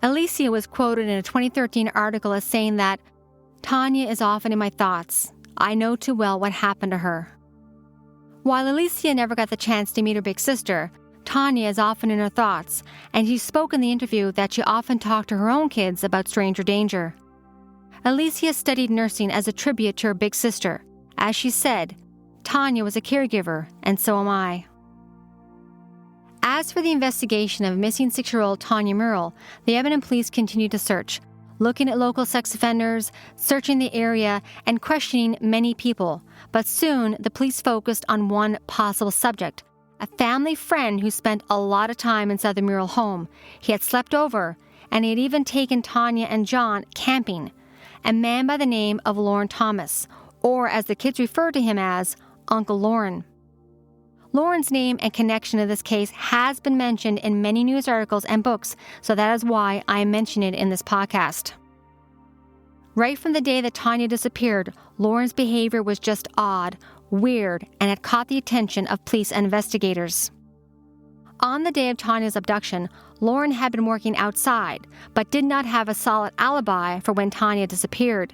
Alicia was quoted in a 2013 article as saying that, "Tania is often in my thoughts. I know too well what happened to her." While Alicia never got the chance to meet her big sister, Tania is often in her thoughts, and she spoke in the interview that she often talked to her own kids about stranger danger. Alicia studied nursing as a tribute to her big sister. As she said, "Tania was a caregiver, and so am I." As for the investigation of missing 6-year-old Tania Murrell, the Edmonton police continued to search, looking at local sex offenders, searching the area, and questioning many people. But soon, the police focused on one possible subject, a family friend who spent a lot of time inside the Murrell home. He had slept over, and he had even taken Tania and John camping. A man by the name of Lauren Thomas, or as the kids referred to him as, Uncle Lauren. Lauren's name and connection to this case has been mentioned in many news articles and books, so that is why I mention it in this podcast. Right from the day that Tania disappeared, Lauren's behavior was just odd, weird, and had caught the attention of police and investigators. On the day of Tania's abduction, Lauren had been working outside, but did not have a solid alibi for when Tania disappeared.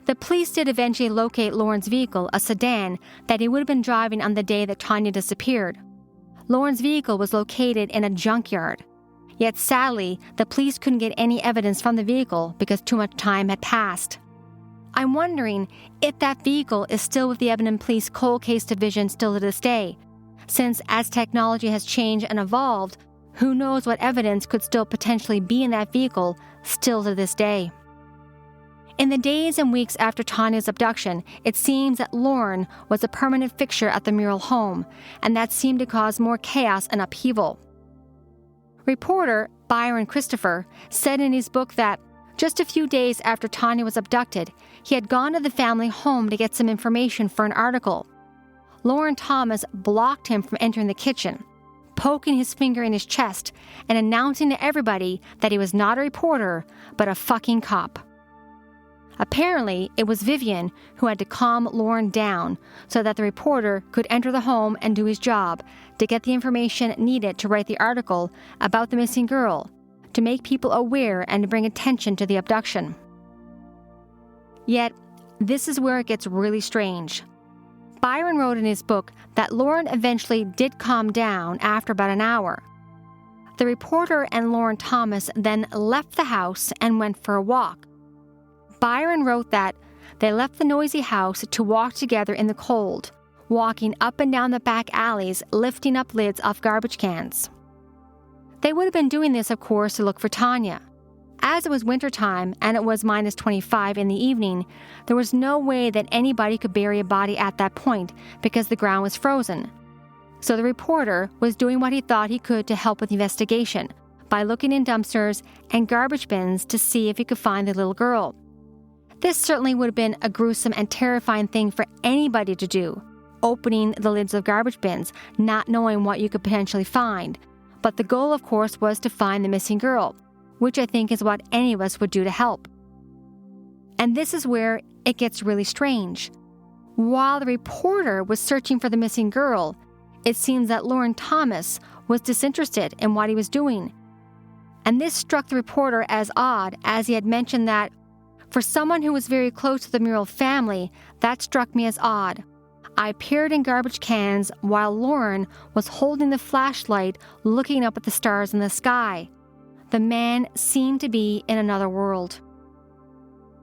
The police did eventually locate Lauren's vehicle, a sedan, that he would have been driving on the day that Tania disappeared. Lauren's vehicle was located in a junkyard. Yet sadly, the police couldn't get any evidence from the vehicle because too much time had passed. I'm wondering if that vehicle is still with the Edmonton Police Cold Case Division still to this day, since as technology has changed and evolved, who knows what evidence could still potentially be in that vehicle still to this day. In the days and weeks after Tania's abduction, it seems that Lauren was a permanent fixture at the Murrell home, and that seemed to cause more chaos and upheaval. Reporter Byron Christopher said in his book that just a few days after Tania was abducted, he had gone to the family home to get some information for an article. Lauren Thomas blocked him from entering the kitchen, poking his finger in his chest and announcing to everybody that he was not a reporter, but a fucking cop. Apparently, it was Vivian who had to calm Lauren down so that the reporter could enter the home and do his job to get the information needed to write the article about the missing girl, to make people aware and to bring attention to the abduction. Yet, this is where it gets really strange. Byron wrote in his book that Lauren eventually did calm down after about an hour. The reporter and Lauren Thomas then left the house and went for a walk. Byron wrote that they left the noisy house to walk together in the cold, walking up and down the back alleys, lifting up lids off garbage cans. They would have been doing this, of course, to look for Tania. As it was wintertime and it was minus 25 in the evening, there was no way that anybody could bury a body at that point because the ground was frozen. So the reporter was doing what he thought he could to help with the investigation by looking in dumpsters and garbage bins to see if he could find the little girl. This certainly would have been a gruesome and terrifying thing for anybody to do, opening the lids of garbage bins, not knowing what you could potentially find. But the goal, of course, was to find the missing girl, which I think is what any of us would do to help. And this is where it gets really strange. While the reporter was searching for the missing girl, it seems that Lauren Thomas was disinterested in what he was doing. And this struck the reporter as odd, as he had mentioned that for someone who was very close to the Murrell family, that struck me as odd. I peered in garbage cans while Lauren was holding the flashlight looking up at the stars in the sky. The man seemed to be in another world.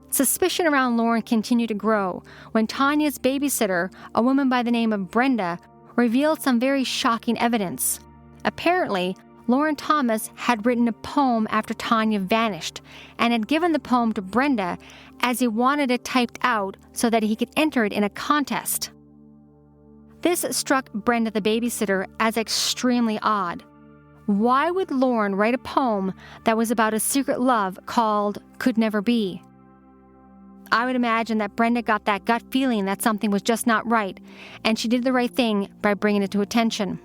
Suspicion around Lauren continued to grow when Tania's babysitter, a woman by the name of Brenda, revealed some very shocking evidence. Apparently, Lauren Thomas had written a poem after Tania vanished and had given the poem to Brenda as he wanted it typed out so that he could enter it in a contest. This struck Brenda, the babysitter, as extremely odd. Why would Lauren write a poem that was about a secret love called Could Never Be? I would imagine that Brenda got that gut feeling that something was just not right, and she did the right thing by bringing it to attention.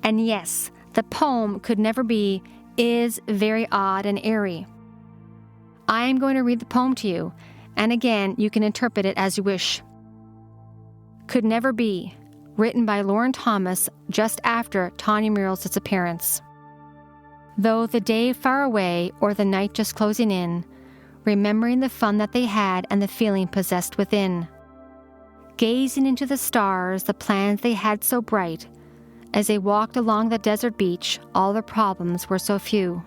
And yes, the poem Could Never Be is very odd and eerie. I am going to read the poem to you, and again, you can interpret it as you wish. Could Never Be, written by Lauren Thomas just after Tania Murrell's disappearance. Though the day far away or the night just closing in, remembering the fun that they had and the feeling possessed within. Gazing into the stars, the plans they had so bright, as they walked along the desert beach, all the problems were so few.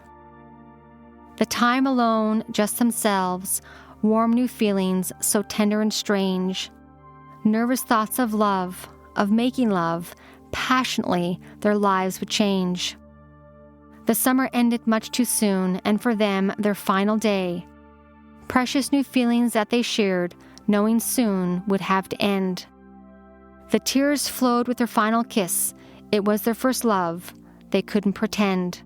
The time alone, just themselves, warm new feelings so tender and strange, nervous thoughts of love, of making love, passionately their lives would change. The summer ended much too soon, and for them, their final day. Precious new feelings that they shared, knowing soon would have to end. The tears flowed with their final kiss. It was their first love. They couldn't pretend.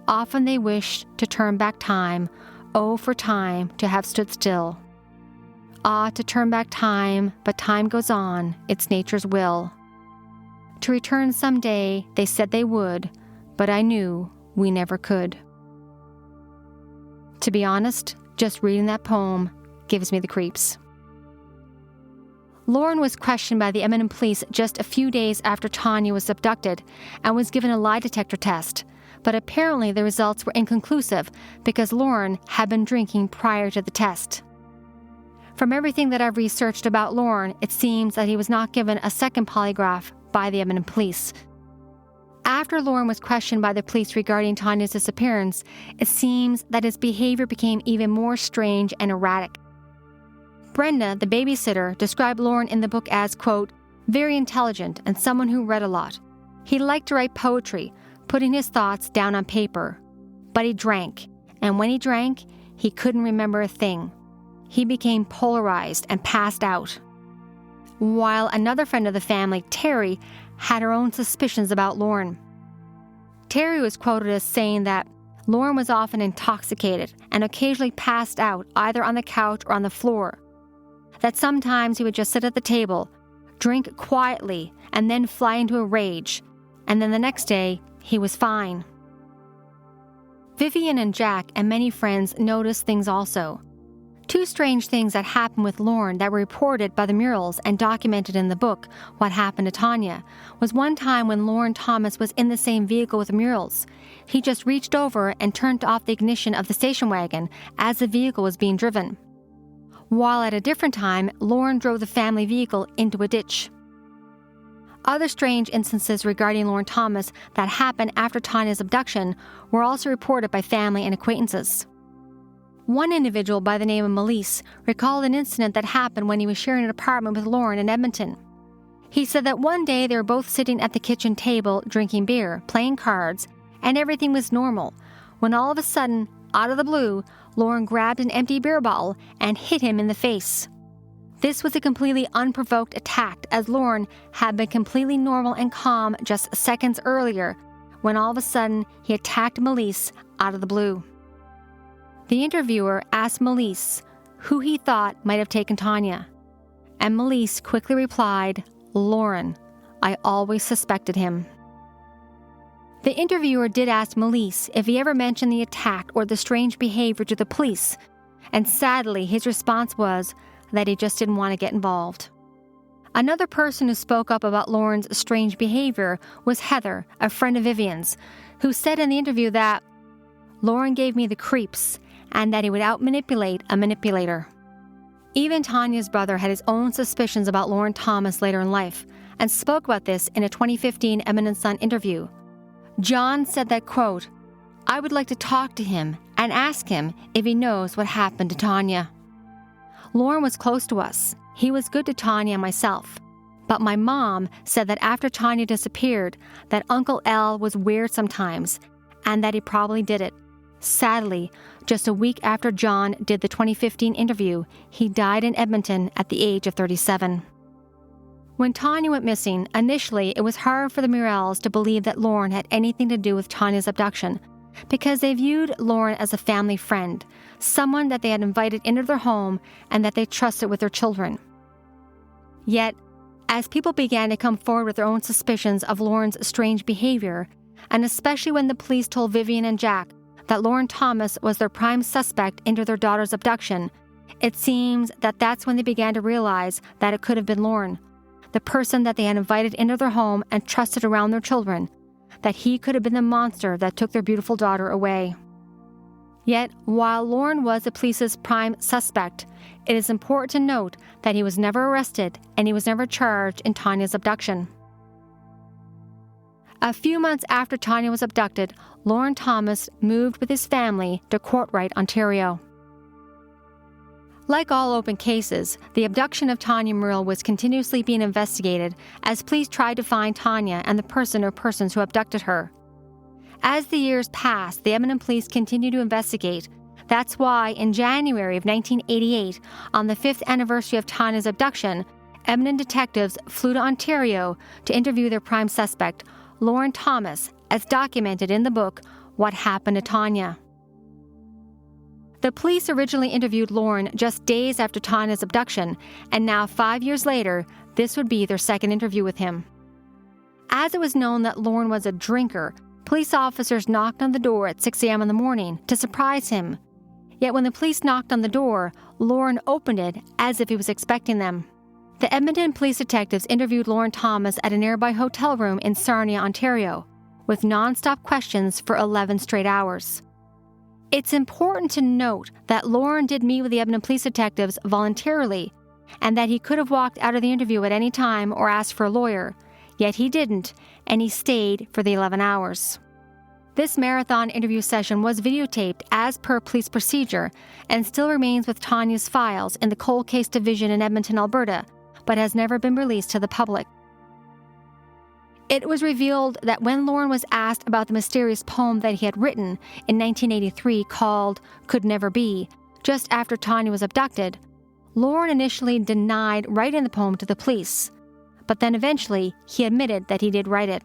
Often they wished to turn back time. Oh, for time to have stood still. Ah, to turn back time, but time goes on, it's nature's will. To return someday, they said they would, but I knew we never could. To be honest, just reading that poem gives me the creeps. Lauren was questioned by the Edmonton police just a few days after Tania was abducted and was given a lie detector test, but apparently the results were inconclusive because Lauren had been drinking prior to the test. From everything that I've researched about Lauren, it seems that he was not given a second polygraph by the Edmonton police. After Lauren was questioned by the police regarding Tania's disappearance, it seems that his behavior became even more strange and erratic. Brenda, the babysitter, described Lauren in the book as, quote, very intelligent and someone who read a lot. He liked to write poetry, putting his thoughts down on paper. But he drank, and when he drank, he couldn't remember a thing. He became polarized and passed out. While another friend of the family, Terry, had her own suspicions about Lauren. Terry was quoted as saying that Lauren was often intoxicated and occasionally passed out either on the couch or on the floor. That sometimes he would just sit at the table, drink quietly, and then fly into a rage, and then the next day, he was fine. Vivian and Jack and many friends noticed things also. Two strange things that happened with Lauren that were reported by the Murrells and documented in the book, What Happened to Tania, was one time when Lauren Thomas was in the same vehicle with the Murrells. He just reached over and turned off the ignition of the station wagon as the vehicle was being driven. While at a different time, Lauren drove the family vehicle into a ditch. Other strange instances regarding Lauren Thomas that happened after Tania's abduction were also reported by family and acquaintances. One individual by the name of Melise recalled an incident that happened when he was sharing an apartment with Lauren in Edmonton. He said that one day they were both sitting at the kitchen table drinking beer, playing cards, and everything was normal, when all of a sudden, out of the blue, Lauren grabbed an empty beer bottle and hit him in the face. This was a completely unprovoked attack, as Lauren had been completely normal and calm just seconds earlier, when all of a sudden he attacked Melise out of the blue. The interviewer asked Melise who he thought might have taken Tania, and Melise quickly replied, Lauren, I always suspected him. The interviewer did ask Melise if he ever mentioned the attack or the strange behavior to the police, and sadly his response was that he just didn't want to get involved. Another person who spoke up about Lauren's strange behavior was Heather, a friend of Vivian's, who said in the interview that Lauren gave me the creeps and that he would out-manipulate a manipulator. Even Tania's brother had his own suspicions about Lauren Thomas later in life and spoke about this in a 2015 Edmonton Sun interview. John said that, quote, I would like to talk to him and ask him if he knows what happened to Tania. Lauren was close to us. He was good to Tania and myself. But my mom said that after Tania disappeared, that Uncle L was weird sometimes and that he probably did it. Sadly, just a week after John did the 2015 interview, he died in Edmonton at the age of 37. When Tania went missing, initially it was hard for the Murrells to believe that Lauren had anything to do with Tania's abduction because they viewed Lauren as a family friend, someone that they had invited into their home and that they trusted with their children. Yet, as people began to come forward with their own suspicions of Lauren's strange behavior, and especially when the police told Vivian and Jack that Lauren Thomas was their prime suspect into their daughter's abduction, it seems that that's when they began to realize that it could have been Lauren, the person that they had invited into their home and trusted around their children, that he could have been the monster that took their beautiful daughter away. Yet, while Lauren was the police's prime suspect, it is important to note that he was never arrested and he was never charged in Tania's abduction. A few months after Tania was abducted, Lauren Thomas moved with his family to Courtright, Ontario. Like all open cases, the abduction of Tania Murrell was continuously being investigated as police tried to find Tania and the person or persons who abducted her. As the years passed, the Edmonton police continued to investigate. That's why, in January of 1988, on the 5th anniversary of Tania's abduction, Edmonton detectives flew to Ontario to interview their prime suspect, Lauren Thomas, as documented in the book, What Happened to Tania. The police originally interviewed Lauren just days after Tania's abduction, and now 5 years later, this would be their second interview with him. As it was known that Lauren was a drinker, police officers knocked on the door at 6 a.m. in the morning to surprise him. Yet when the police knocked on the door, Lauren opened it as if he was expecting them. The Edmonton police detectives interviewed Lauren Thomas at a nearby hotel room in Sarnia, Ontario, with non-stop questions for 11 straight hours. It's important to note that Lauren did meet with the Edmonton police detectives voluntarily, and that he could have walked out of the interview at any time or asked for a lawyer, yet he didn't, and he stayed for the 11 hours. This marathon interview session was videotaped as per police procedure and still remains with Tania's files in the Cold Case Division in Edmonton, Alberta, but has never been released to the public. It was revealed that when Lauren was asked about the mysterious poem that he had written in 1983 called Could Never Be, just after Tania was abducted, Lauren initially denied writing the poem to the police, but then eventually he admitted that he did write it.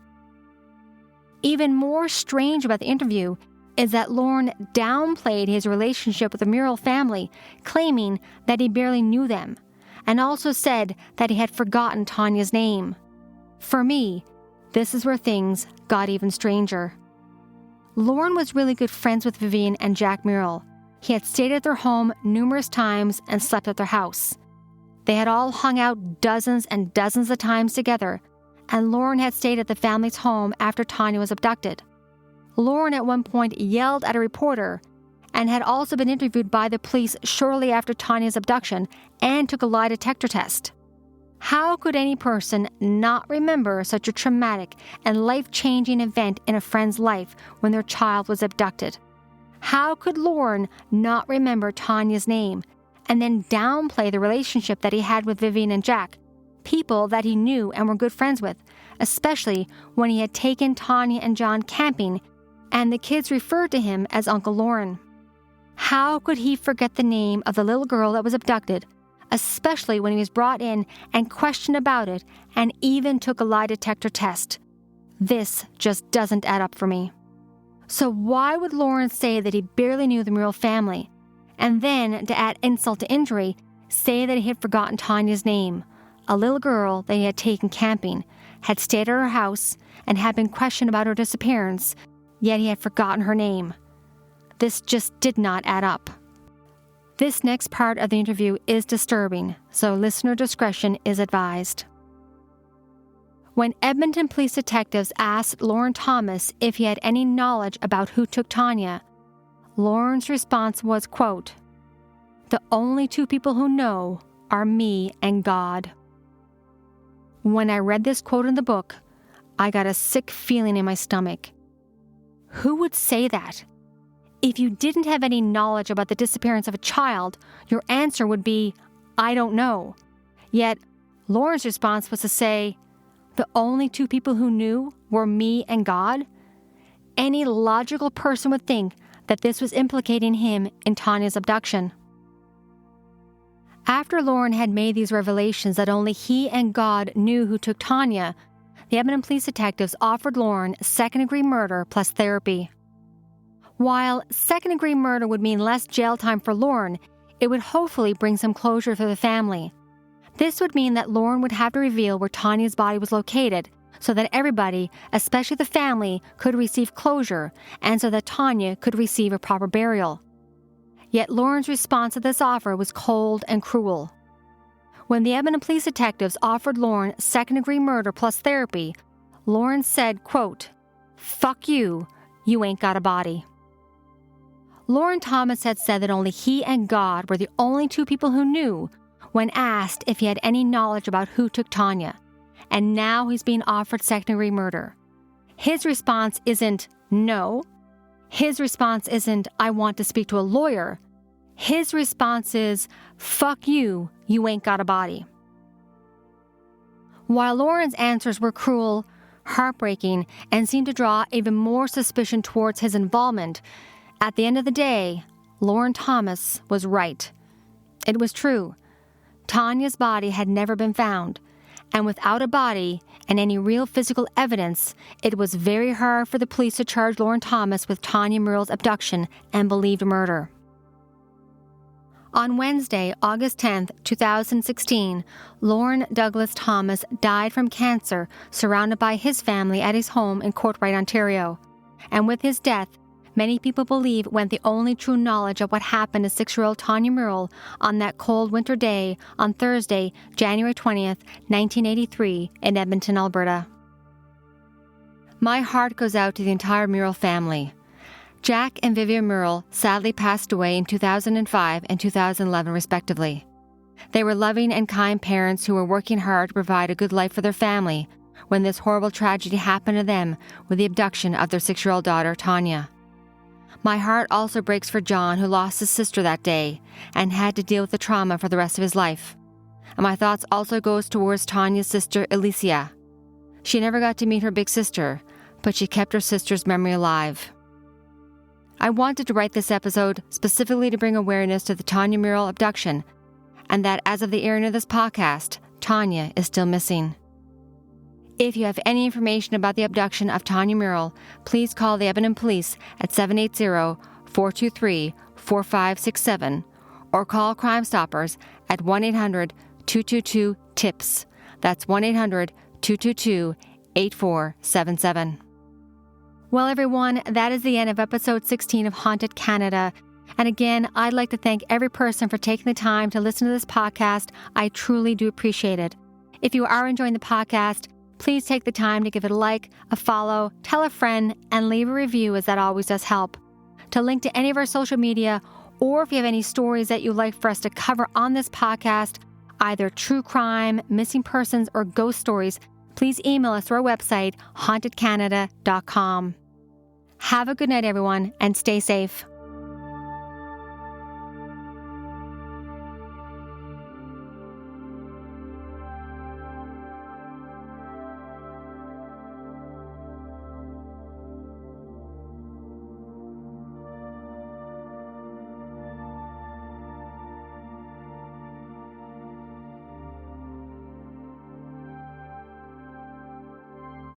Even more strange about the interview is that Lauren downplayed his relationship with the Murrell family, claiming that he barely knew them, and also said that he had forgotten Tania's name. For me, this is where things got even stranger. Lauren was really good friends with Vivian and Jack Murrell. He had stayed at their home numerous times and slept at their house. They had all hung out dozens and dozens of times together, and Lauren had stayed at the family's home after Tania was abducted. Lauren at one point yelled at a reporter and had also been interviewed by the police shortly after Tania's abduction and took a lie detector test. How could any person not remember such a traumatic and life-changing event in a friend's life when their child was abducted? How could Lauren not remember Tania's name and then downplay the relationship that he had with Vivian and Jack, people that he knew and were good friends with, especially when he had taken Tania and John camping and the kids referred to him as Uncle Lauren? How could he forget the name of the little girl that was abducted, especially when he was brought in and questioned about it and even took a lie detector test? This just doesn't add up for me. So why would Lauren say that he barely knew the Murrell family, and then, to add insult to injury, say that he had forgotten Tania's name, a little girl that he had taken camping, had stayed at her house, and had been questioned about her disappearance, yet he had forgotten her name? This just did not add up. This next part of the interview is disturbing, so listener discretion is advised. When Edmonton police detectives asked Lauren Thomas if he had any knowledge about who took Tania, Lauren's response was, quote, "The only two people who know are me and God." When I read this quote in the book, I got a sick feeling in my stomach. Who would say that? If you didn't have any knowledge about the disappearance of a child, your answer would be, I don't know. Yet, Lauren's response was to say, the only two people who knew were me and God? Any logical person would think that this was implicating him in Tania's abduction. After Lauren had made these revelations that only he and God knew who took Tania, the Edmonton police detectives offered Lauren second-degree murder plus therapy. While second-degree murder would mean less jail time for Lauren, it would hopefully bring some closure for the family. This would mean that Lauren would have to reveal where Tania's body was located so that everybody, especially the family, could receive closure and so that Tania could receive a proper burial. Yet Lauren's response to this offer was cold and cruel. When the Edmonton police detectives offered Lauren second-degree murder plus therapy, Lauren said, quote, "Fuck you, you ain't got a body." Lauren Thomas had said that only he and God were the only two people who knew when asked if he had any knowledge about who took Tania, and now he's being offered second-degree murder. His response isn't no. His response isn't, I want to speak to a lawyer. his response is, "Fuck you, you ain't got a body." While Lauren's answers were cruel, heartbreaking, and seemed to draw even more suspicion towards his involvement, at the end of the day, Lauren Thomas was right. It was true. Tania's body had never been found, and without a body and any real physical evidence, it was very hard for the police to charge Lauren Thomas with Tania Murrell's abduction and believed murder. On Wednesday, August 10, 2016, Lauren Douglas Thomas died from cancer, surrounded by his family at his home in Courtright, Ontario. And with his death, many people believe went the only true knowledge of what happened to 6-year-old Tania Murrell on that cold winter day on Thursday, January 20th, 1983, in Edmonton, Alberta. My heart goes out to the entire Murrell family. Jack and Vivian Murrell sadly passed away in 2005 and 2011, respectively. They were loving and kind parents who were working hard to provide a good life for their family when this horrible tragedy happened to them with the abduction of their 6-year-old daughter, Tania. My heart also breaks for John, who lost his sister that day and had to deal with the trauma for the rest of his life. And my thoughts also goes towards Tania's sister, Alicia. She never got to meet her big sister, but she kept her sister's memory alive. I wanted to write this episode specifically to bring awareness to the Tania Murrell abduction, and that as of the airing of this podcast, Tania is still missing. If you have any information about the abduction of Tania Murrell, please call the Edmonton Police at 780-423-4567 or call Crime Stoppers at 1-800-222-TIPS. That's 1-800-222-8477. Well, everyone, that is the end of episode 16 of Haunted Canada. And again, I'd like to thank every person for taking the time to listen to this podcast. I truly do appreciate it. If you are enjoying the podcast, please take the time to give it a like, a follow, tell a friend, and leave a review, as that always does help. To link to any of our social media, or if you have any stories that you'd like for us to cover on this podcast, either true crime, missing persons, or ghost stories, please email us through our website, hauntedcanada.com. Have a good night, everyone, and stay safe.